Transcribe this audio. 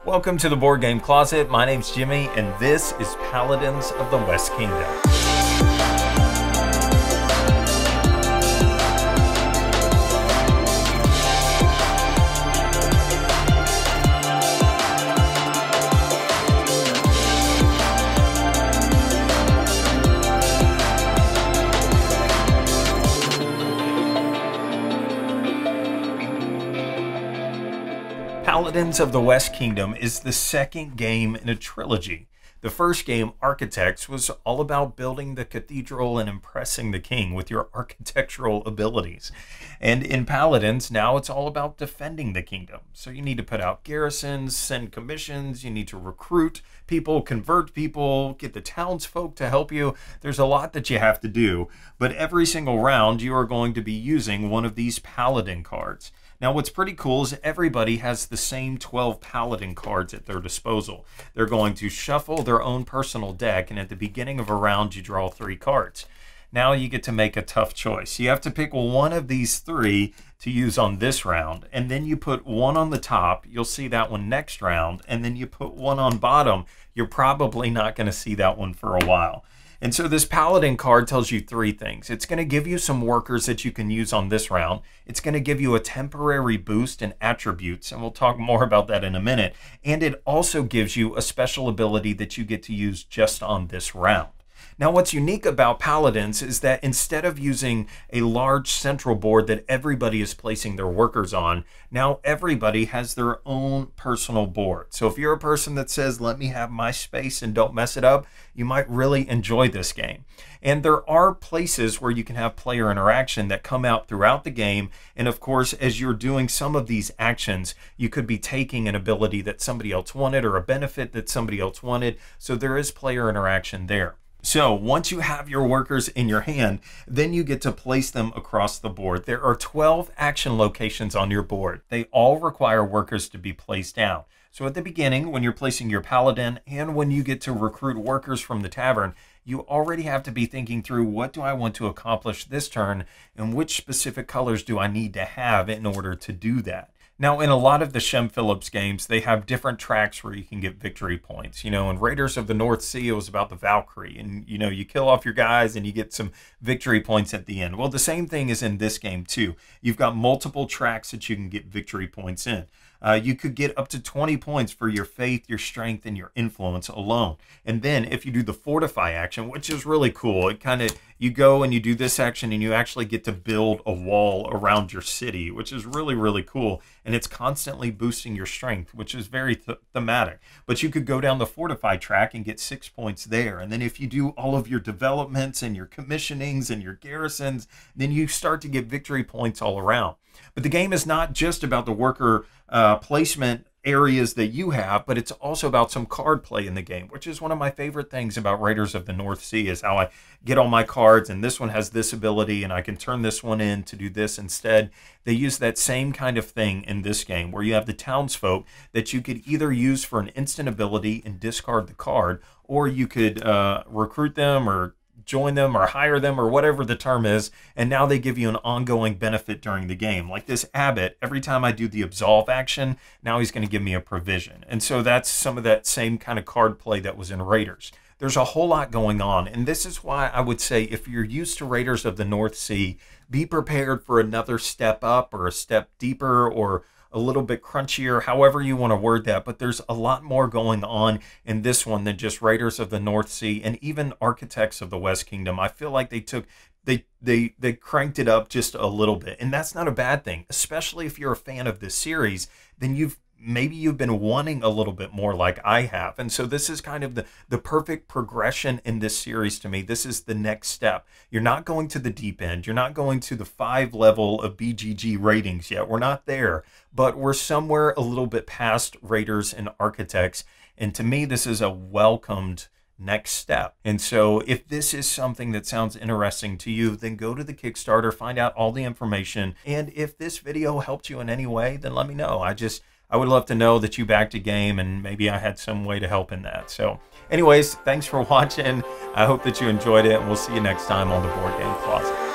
Welcome to the Board Game Closet. My name's Jimmy, and this is Paladins of the West Kingdom. Paladins of the West Kingdom is the second game in a trilogy. The first game, Architects, was all about building the cathedral and impressing the king with your architectural abilities. And in Paladins, now it's all about defending the kingdom. So you need to put out garrisons, send commissions, you need to recruit people, convert people, get the townsfolk to help you. There's a lot that you have to do, but every single round you are going to be using one of these Paladin cards. Now, what's pretty cool is everybody has the same 12 Paladin cards at their disposal. They're going to shuffle their own personal deck, and at the beginning of a round, you draw 3 cards. Now you get to make a tough choice. You have to pick one of these 3 to use on this round, and then you put one on the top. You'll see that one next round, and then you put one on bottom. You're probably not going to see that one for a while. And so this Paladin card tells you 3 things. It's going to give you some workers that you can use on this round. It's going to give you a temporary boost in attributes, and we'll talk more about that in a minute. And it also gives you a special ability that you get to use just on this round. Now, what's unique about Paladins is that instead of using a large central board that everybody is placing their workers on, now everybody has their own personal board. So if you're a person that says, let me have my space and don't mess it up, you might really enjoy this game. And there are places where you can have player interaction that come out throughout the game. And of course, as you're doing some of these actions, you could be taking an ability that somebody else wanted or a benefit that somebody else wanted. So there is player interaction there. So once you have your workers in your hand, then you get to place them across the board. There are 12 action locations on your board. They all require workers to be placed down. So at the beginning, when you're placing your Paladin and when you get to recruit workers from the tavern, you already have to be thinking through, what do I want to accomplish this turn and which specific colors do I need to have in order to do that? Now, in a lot of the Shem Phillips games, they have different tracks where you can get victory points. You know, in Raiders of the North Sea, it was about the Valkyrie. And, you know, you kill off your guys and you get some victory points at the end. Well, the same thing is in this game, too. You've got multiple tracks that you can get victory points in. You could get up to 20 points for your faith, your strength, and your influence alone. And then if you do the fortify action, which is really cool, it kind of, you go and you do this action and you actually get to build a wall around your city, which is really, really cool. And it's constantly boosting your strength, which is very thematic. But you could go down the fortify track and get 6 points there. And then if you do all of your developments and your commissionings and your garrisons, then you start to get victory points all around. But the game is not just about the worker placement areas that you have, but it's also about some card play in the game, which is one of my favorite things about Raiders of the North Sea, is how I get all my cards and this one has this ability and I can turn this one in to do this instead. They use that same kind of thing in this game, where you have the townsfolk that you could either use for an instant ability and discard the card, or you could recruit them or join them or hire them or whatever the term is, and now they give you an ongoing benefit during the game. Like this abbot, every time I do the absolve action, now he's going to give me a provision. And so that's some of that same kind of card play that was in Raiders. There's a whole lot going on, and this is why I would say if you're used to Raiders of the North Sea, be prepared for another step up or a step deeper or a little bit crunchier, however you want to word that. But there's a lot more going on in this one than just Raiders of the North Sea and even Architects of the West Kingdom. I feel like they cranked it up just a little bit, and that's not a bad thing, especially if you're a fan of this series. Then maybe you've been wanting a little bit more like I have. And so this is kind of the perfect progression in this series to me. This is the next step. You're not going to the deep end. You're not going to the 5 level of BGG ratings yet. We're not there, but we're somewhere a little bit past Raiders and Architects. And to me, this is a welcomed next step. And so if this is something that sounds interesting to you, then go to the Kickstarter, find out all the information. And if this video helped you in any way, then let me know. I would love to know that you backed a game and maybe I had some way to help in that. So anyways, thanks for watching. I hope that you enjoyed it, and we'll see you next time on the Board Game Closet.